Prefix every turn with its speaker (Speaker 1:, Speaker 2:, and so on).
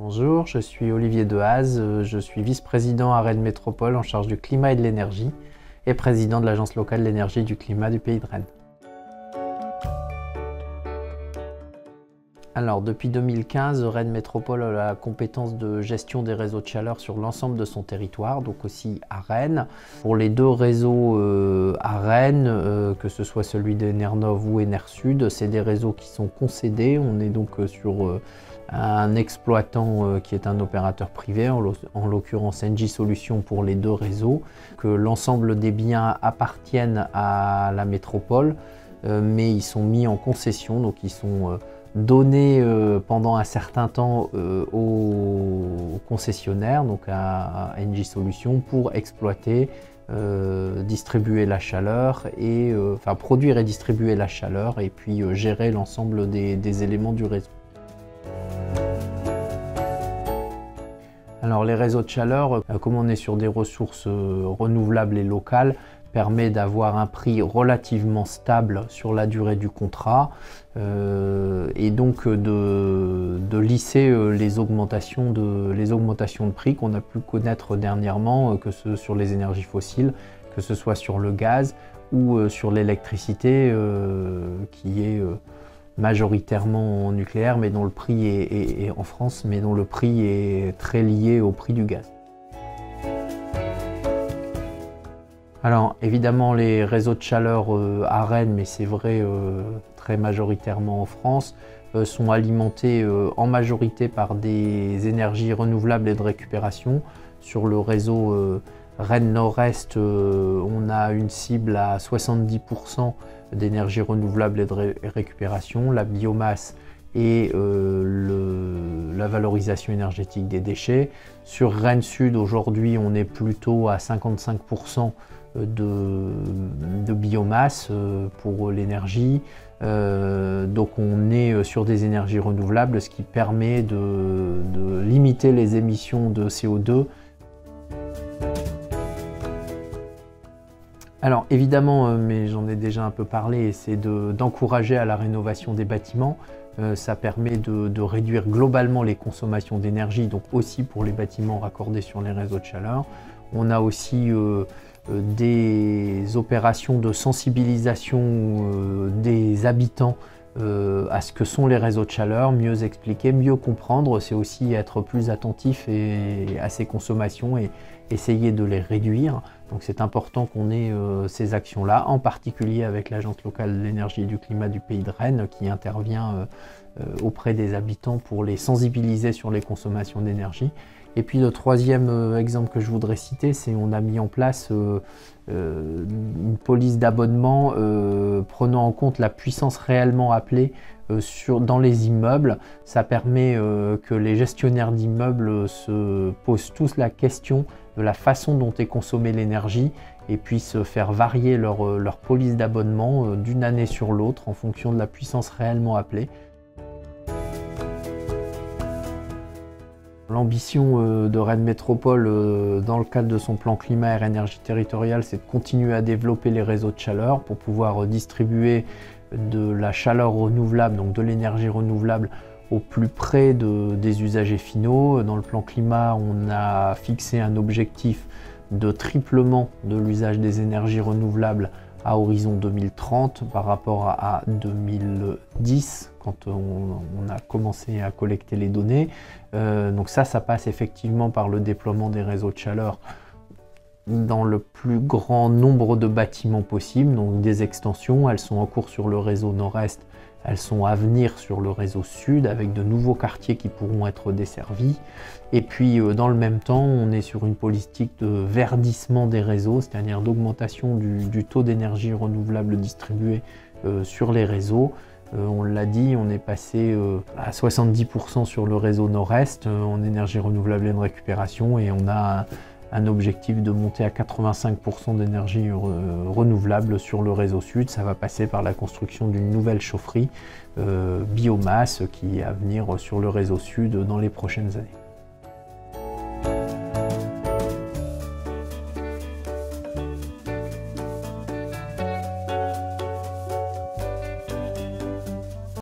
Speaker 1: Bonjour, je suis Olivier Dehaze, je suis vice-président à Rennes Métropole en charge du climat et de l'énergie et président de l'Agence locale de l'énergie et du climat du Pays de Rennes. Alors, depuis 2015, Rennes Métropole a la compétence de gestion des réseaux de chaleur sur l'ensemble de son territoire, donc aussi à Rennes. Pour les deux réseaux à Rennes, que ce soit celui d'Enernov ou Enersud, c'est des réseaux qui sont concédés. On est donc sur un exploitant qui est un opérateur privé, en l'occurrence Engie Solutions pour les deux réseaux, que l'ensemble des biens appartiennent à la métropole, mais ils sont mis en concession, donc ils sont donnés pendant un certain temps aux concessionnaires, donc à Engie Solutions, pour exploiter, distribuer la chaleur, et enfin produire et distribuer la chaleur, et puis gérer l'ensemble des éléments du réseau. Alors les réseaux de chaleur, comme on est sur des ressources renouvelables et locales, permet d'avoir un prix relativement stable sur la durée du contrat et donc de lisser les augmentations de prix qu'on a pu connaître dernièrement, que ce soit sur les énergies fossiles, que ce soit sur le gaz ou sur l'électricité qui est majoritairement nucléaire, mais dont le prix est en France, mais dont le prix est très lié au prix du gaz. Alors évidemment les réseaux de chaleur à Rennes, mais c'est vrai très majoritairement en France, sont alimentés en majorité par des énergies renouvelables et de récupération. Sur le réseau Rennes Nord-Est, on a une cible à 70% d'énergie renouvelable et de récupération, la biomasse et la valorisation énergétique des déchets. Sur Rennes Sud, aujourd'hui, on est plutôt à 55% de biomasse pour l'énergie. Donc on est sur des énergies renouvelables, ce qui permet de limiter les émissions de CO2. Alors évidemment, mais j'en ai déjà un peu parlé, c'est d'encourager à la rénovation des bâtiments. Ça permet de réduire globalement les consommations d'énergie, donc aussi pour les bâtiments raccordés sur les réseaux de chaleur. On a aussi des opérations de sensibilisation des habitants à ce que sont les réseaux de chaleur, mieux expliquer, mieux comprendre, c'est aussi être plus attentif à ces consommations et essayer de les réduire. Donc c'est important qu'on ait ces actions-là, en particulier avec l'Agence locale de l'énergie et du climat du Pays de Rennes qui intervient auprès des habitants pour les sensibiliser sur les consommations d'énergie. Et puis le troisième exemple que je voudrais citer, c'est qu'on a mis en place une police d'abonnement prenant en compte la puissance réellement appelée dans les immeubles. Ça permet que les gestionnaires d'immeubles se posent tous la question de la façon dont est consommée l'énergie et puissent faire varier leur police d'abonnement d'une année sur l'autre en fonction de la puissance réellement appelée. L'ambition de Rennes Métropole dans le cadre de son plan climat et énergie territoriale, c'est de continuer à développer les réseaux de chaleur pour pouvoir distribuer de la chaleur renouvelable, donc de l'énergie renouvelable, au plus près des usagers finaux. Dans le plan climat, on a fixé un objectif de triplement de l'usage des énergies renouvelables à horizon 2030 par rapport à 2010 quand on a commencé à collecter les données. Donc ça passe effectivement par le déploiement des réseaux de chaleur dans le plus grand nombre de bâtiments possible, donc des extensions. Elles sont en cours sur le réseau nord-est, elles sont à venir sur le réseau sud avec de nouveaux quartiers qui pourront être desservis. Et puis dans le même temps, on est sur une politique de verdissement des réseaux, c'est-à-dire d'augmentation du taux d'énergie renouvelable distribué sur les réseaux. On l'a dit, on est passé à 70% sur le réseau nord-est en énergie renouvelable et de récupération, et on a un objectif de monter à 85% d'énergie renouvelable sur le réseau sud. Ça va passer par la construction d'une nouvelle chaufferie biomasse qui est à venir sur le réseau sud dans les prochaines années.